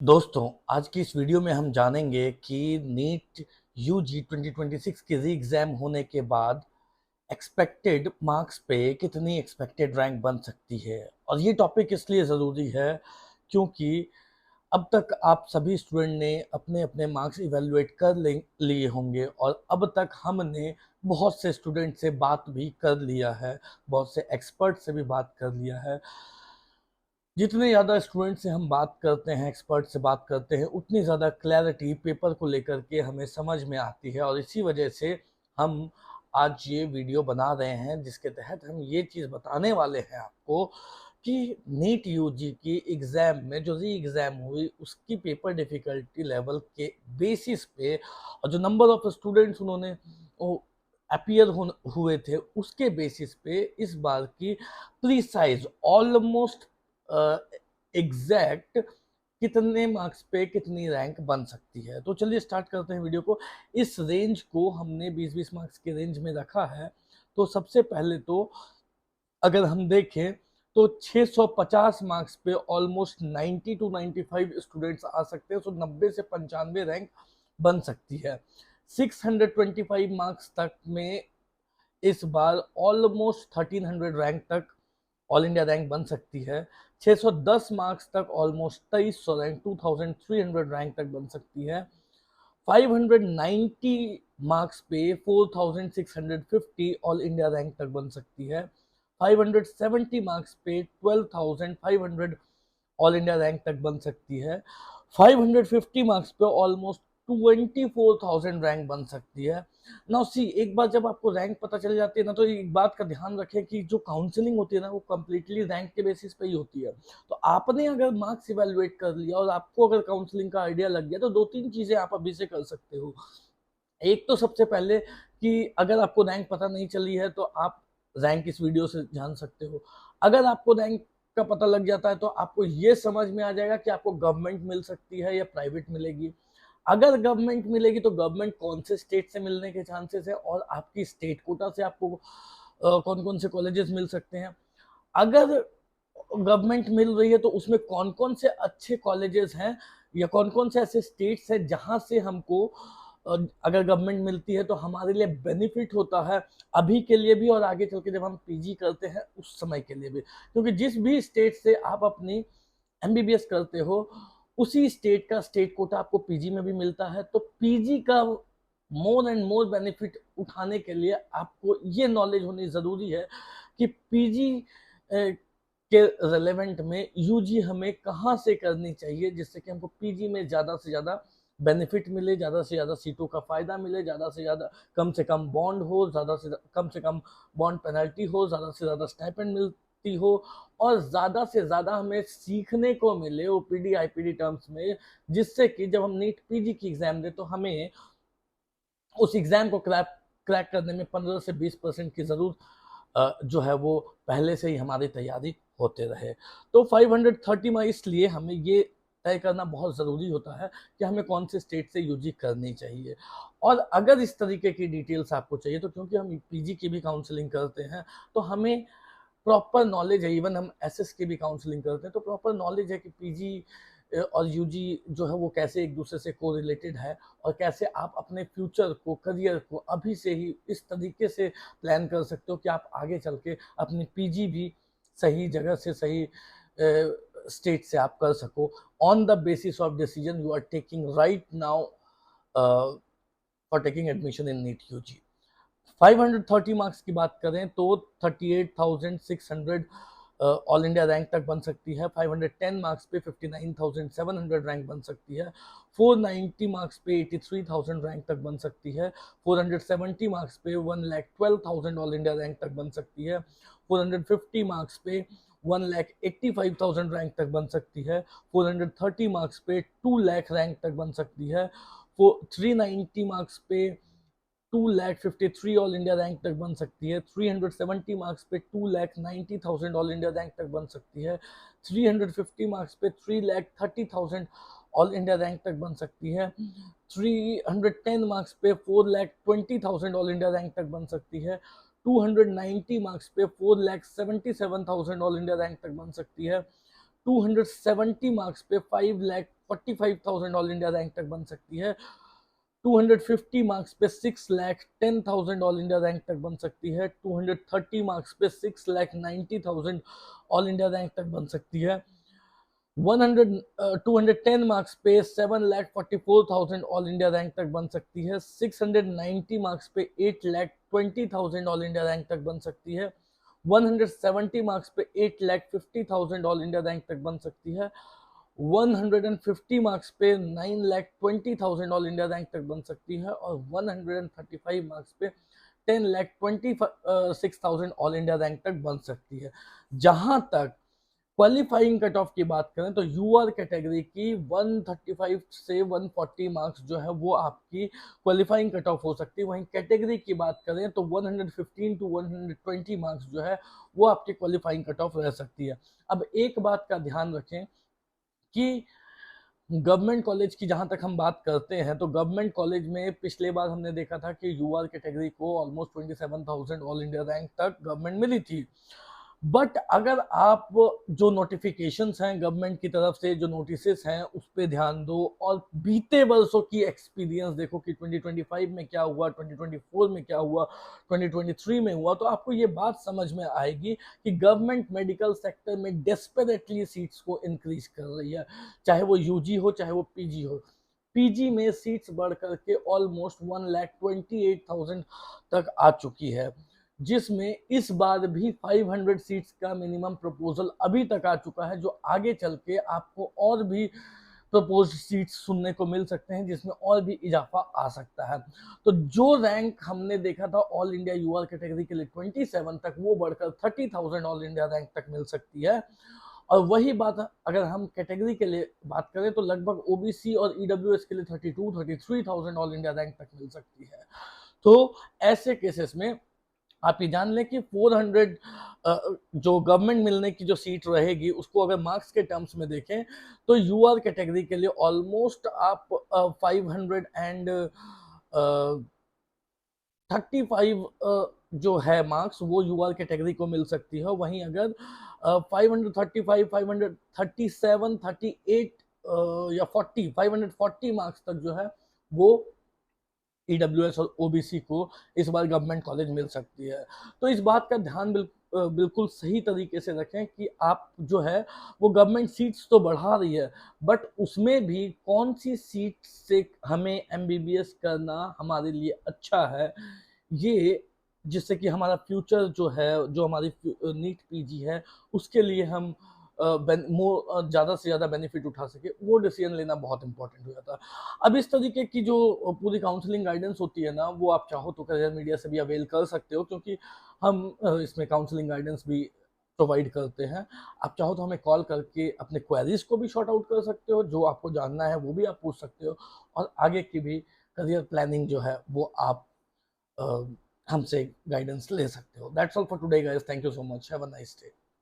दोस्तों, आज की इस वीडियो में हम जानेंगे कि नीट यूजी 2026 की री एग्ज़ाम होने के बाद एक्सपेक्टेड मार्क्स पे कितनी एक्सपेक्टेड रैंक बन सकती है। और ये टॉपिक इसलिए ज़रूरी है क्योंकि अब तक आप सभी स्टूडेंट ने अपने-अपने मार्क्स इवैल्यूएट कर लिए होंगे और अब तक हमने बहुत से स्टूडेंट से बात भी कर लिया है, बहुत से एक्सपर्ट से भी बात कर लिया है। जितने ज़्यादा स्टूडेंट से हम बात करते हैं, एक्सपर्ट से बात करते हैं, उतनी ज़्यादा क्लैरिटी पेपर को लेकर के हमें समझ में आती है और इसी वजह से हम आज ये वीडियो बना रहे हैं, जिसके तहत हम ये चीज़ बताने वाले हैं आपको कि नीट यूजी की एग्ज़ाम में जो री एग्ज़ाम हुई, उसकी पेपर डिफ़िकल्टी लेवल के बेसिस पे और जो नंबर ऑफ़ स्टूडेंट्स उन्होंने ओ अपीयर हुए थे, उसके बेसिस पे इस बार की प्रीसाइज़ ऑलमोस्ट एग्जैक्ट कितने मार्क्स पे कितनी रैंक बन सकती है। तो चलिए स्टार्ट करते हैं वीडियो को। इस रेंज को हमने 20-20 मार्क्स के रेंज में रखा है। तो सबसे पहले तो अगर हम देखें तो 650 मार्क्स पे ऑलमोस्ट 90 टू 95 स्टूडेंट्स आ सकते हैं। तो 90 से 95 रैंक बन सकती है। 625 मार्क्स तक में इस बार ऑलमोस्ट 1300 रैंक तक ऑल इंडिया रैंक बन सकती है। 610 मार्क्स तक ऑलमोस्ट 2300 रैंक 2300 रैंक तक बन सकती है। 590 मार्क्स पे 4650 ऑल इंडिया रैंक तक बन सकती है। 570 मार्क्स पे 12500 ऑल इंडिया रैंक तक बन सकती है। 550 मार्क्स पे ऑलमोस्ट 24,000 रैंक बन सकती है। नाउ सी, एक बार जब आपको रैंक पता चल जाती है ना, तो एक बात का ध्यान रखें कि जो काउंसलिंग होती है ना, वो कम्प्लीटली रैंक के बेसिस पे ही होती है। तो आपने अगर मार्क्स इवेलुएट कर लिया और आपको अगर काउंसलिंग का आइडिया लग गया, तो 2-3 चीज़ें आप अभी से कर सकते हो। एक तो सबसे पहले कि अगर आपको रैंक पता नहीं चली है, तो आप रैंक इस वीडियो से जान सकते हो। अगर आपको रैंक का पता लग जाता है, तो आपको ये समझ में आ जाएगा कि आपको गवर्नमेंट मिल सकती है या प्राइवेट मिलेगी। अगर गवर्नमेंट मिलेगी तो गवर्नमेंट कौन से स्टेट से मिलने के चांसेस है और आपकी स्टेट कोटा से आपको कौन कौन से कॉलेजेस मिल सकते हैं। अगर गवर्नमेंट मिल रही है तो उसमें कौन कौन से अच्छे कॉलेजेस हैं या कौन कौन से ऐसे स्टेट्स हैं जहां से हमको अगर गवर्नमेंट मिलती है तो हमारे लिए बेनिफिट होता है, अभी के लिए भी और आगे चल के जब हम पीजी करते हैं उस समय के लिए भी। क्योंकि जिस भी स्टेट से आप अपनी एमबीबीएस करते हो, उसी स्टेट का स्टेट कोटा आपको पीजी में भी मिलता है। तो पीजी का मोर एंड मोर बेनिफिट उठाने के लिए आपको ये नॉलेज होनी ज़रूरी है कि पीजी के रेलेवेंट में यूजी हमें कहाँ से करनी चाहिए, जिससे कि हमको पीजी में ज़्यादा से ज़्यादा बेनिफिट मिले, ज़्यादा से ज़्यादा सीटों का फ़ायदा मिले, ज़्यादा से ज़्यादा कम से कम बॉन्ड हो, ज़्यादा से कम बॉन्ड पेनल्टी हो, ज़्यादा से ज़्यादा स्टाइपेंड मिलती हो और ज़्यादा से ज़्यादा हमें सीखने को मिले ओपीडी आईपीडी टर्म्स में, जिससे कि जब हम नीट पीजी की एग्ज़ाम दें तो हमें उस एग्ज़ाम को क्रैक करने में 15 से 20% की ज़रूर जो है वो पहले से ही हमारी तैयारी होते रहे। तो 530 में इसलिए हमें ये तय करना बहुत ज़रूरी होता है कि हमें कौन से स्टेट से यूजी करनी चाहिए। और अगर इस तरीके की डिटेल्स आपको चाहिए, तो क्योंकि हम पीजी की भी काउंसलिंग करते हैं, तो हमें प्रॉपर नॉलेज है। इवन हम एसएस की भी काउंसलिंग करते हैं, तो प्रॉपर नॉलेज है कि पीजी और यूजी जो है वो कैसे एक दूसरे से कोरिलेटेड है और कैसे आप अपने फ्यूचर को, करियर को अभी से ही इस तरीके से प्लान कर सकते हो कि आप आगे चल के अपनी पीजी भी सही जगह से, सही स्टेट से आप कर सको, on the basis of decision you are taking right now for taking admission in NEET UG. 530 marks की बात करें तो 38,600 ऑल इंडिया रैंक तक बन सकती है। 510 मार्क्स पे 59,700 रैंक बन सकती है। 490 मार्क्स पे 83,000 रैंक तक बन सकती है। 470 मार्क्स पे 1,12,000 ऑल इंडिया रैंक तक बन सकती है। 450 मार्क्स पे 1,85,000 रैंक तक बन सकती है। 430 मार्क्स पे 2 लाख रैंक तक बन सकती है। 390 मार्क्स पे 2,53,000 ऑल इंडिया रैंक तक बन सकती है। 370 मार्क्स पे 2,90,000 ऑल इंडिया रैंक तक बन सकती है। 350 मार्क्स पे 3,30,000 ऑल इंडिया रैंक तक बन सकती है। 310 मार्क्स पे 4,20,000 ऑल इंडिया रैंक तक बन सकती है। 290 मार्क्स पे 4,77,000 ऑल इंडिया रैंक तक बन सकती है। 270 मार्क्स पे 5 2,45,000 ऑल इंडिया रैंक तक बन सकती है। 250 मार्क्स पे 6,10,000 ऑल इंडिया रैंक तक बन सकती है। 230 मार्क्स पे 6,90,000 ऑल इंडिया रैंक तक बन सकती है। 210 मार्क्स पे 7,44,000 ऑल इंडिया रैंक तक बन सकती है। 690 मार्क्स पे 8,20,000 ऑल इंडिया रैंक तक बन सकती है। 170 मार्क्स पे 8,50,000 ऑल इंडिया रैंक तक बन सकती है। 150 मार्क्स पे 9,20,000 ऑल इंडिया रैंक तक बन सकती है। और 135 मार्क्स पे 10,26,000 ऑल इंडिया रैंक तक बन सकती है। जहां तक क्वालिफाइंग कट ऑफ की बात करें तो यूआर कैटेगरी की 135 से 140 मार्क्स जो है वो आपकी क्वालिफाइंग कट ऑफ हो सकती है। वहीं कैटेगरी की बात करें तो 115 टू 120 मार्क्स जो है वो आपकी क्वालिफाइंग कट ऑफ रह सकती है। अब एक बात का ध्यान रखें कि गवर्नमेंट कॉलेज की जहां तक हम बात करते हैं तो गवर्नमेंट कॉलेज में पिछले बार हमने देखा था कि यूआर कैटेगरी को ऑलमोस्ट 27,000 ऑल इंडिया रैंक तक गवर्नमेंट मिली थी। बट अगर आप जो नोटिफिकेशंस हैं गवर्नमेंट की तरफ से, जो नोटिसेस हैं उस पर ध्यान दो और बीते वर्षों की एक्सपीरियंस देखो कि 2025 में क्या हुआ, 2024 में क्या हुआ, 2023 में हुआ, तो आपको ये बात समझ में आएगी कि गवर्नमेंट मेडिकल सेक्टर में डेस्परेटली सीट्स को इंक्रीज कर रही है। चाहे वो यूजी हो चाहे वो पीजी हो। पीजी में सीट्स बढ़ करके ऑलमोस्ट 1,28,000 तक आ चुकी है, जिसमें इस बार भी 500 सीट्स का मिनिमम प्रपोजल अभी तक आ चुका है, जो आगे चल के आपको और भी प्रपोज सीट्स सुनने को मिल सकते हैं, जिसमें और भी इजाफा आ सकता है। तो जो रैंक हमने देखा था ऑल इंडिया यूआर कैटेगरी के लिए 27 तक, वो बढ़कर 30,000 ऑल इंडिया रैंक तक मिल सकती है। और वही बात अगर हम कैटेगरी के लिए बात करें तो लगभग ओबीसी और ईडब्ल्यूएस के लिए 32-33,000 ऑल इंडिया रैंक तक मिल सकती है। तो ऐसे केसेस में आप ये जान लें कि 400 जो गवर्नमेंट मिलने की जो सीट रहेगी उसको अगर मार्क्स के टर्म्स में देखें तो यूआर कैटेगरी के लिए ऑलमोस्ट आप 535 जो है मार्क्स वो यूआर कैटेगरी को मिल सकती है। वहीं अगर 535, 537, 38 या 540 मार्क्स तक जो है वो ईडब्ल्यूएस और ओबीसी को इस बार गवर्नमेंट कॉलेज मिल सकती है। तो इस बात का ध्यान बिल्कुल सही तरीके से रखें कि आप जो है वो गवर्नमेंट सीट्स तो बढ़ा रही है, बट उसमें भी कौन सी सीट से हमें एमबीबीएस करना हमारे लिए अच्छा है, ये जिससे कि हमारा फ्यूचर जो है, जो हमारी नीट पीजी है उसके लिए हम ज़्यादा से ज़्यादा बेनिफिट उठा सके, वो डिसीजन लेना बहुत इंपॉर्टेंट हो जाता है। अब इस तरीके की जो पूरी काउंसलिंग गाइडेंस होती है ना, वो आप चाहो तो करियर मीडिया से भी अवेल कर सकते हो, क्योंकि हम इसमें काउंसलिंग गाइडेंस भी प्रोवाइड करते हैं। आप चाहो तो हमें कॉल करके अपने क्वेरीज को भी शॉर्ट आउट कर सकते हो, जो आपको जानना है वो भी आप पूछ सकते हो, और आगे की भी करियर प्लानिंग जो है वो आप हमसे गाइडेंस ले सकते हो। That's all for today guys, thank you so much, have a nice day.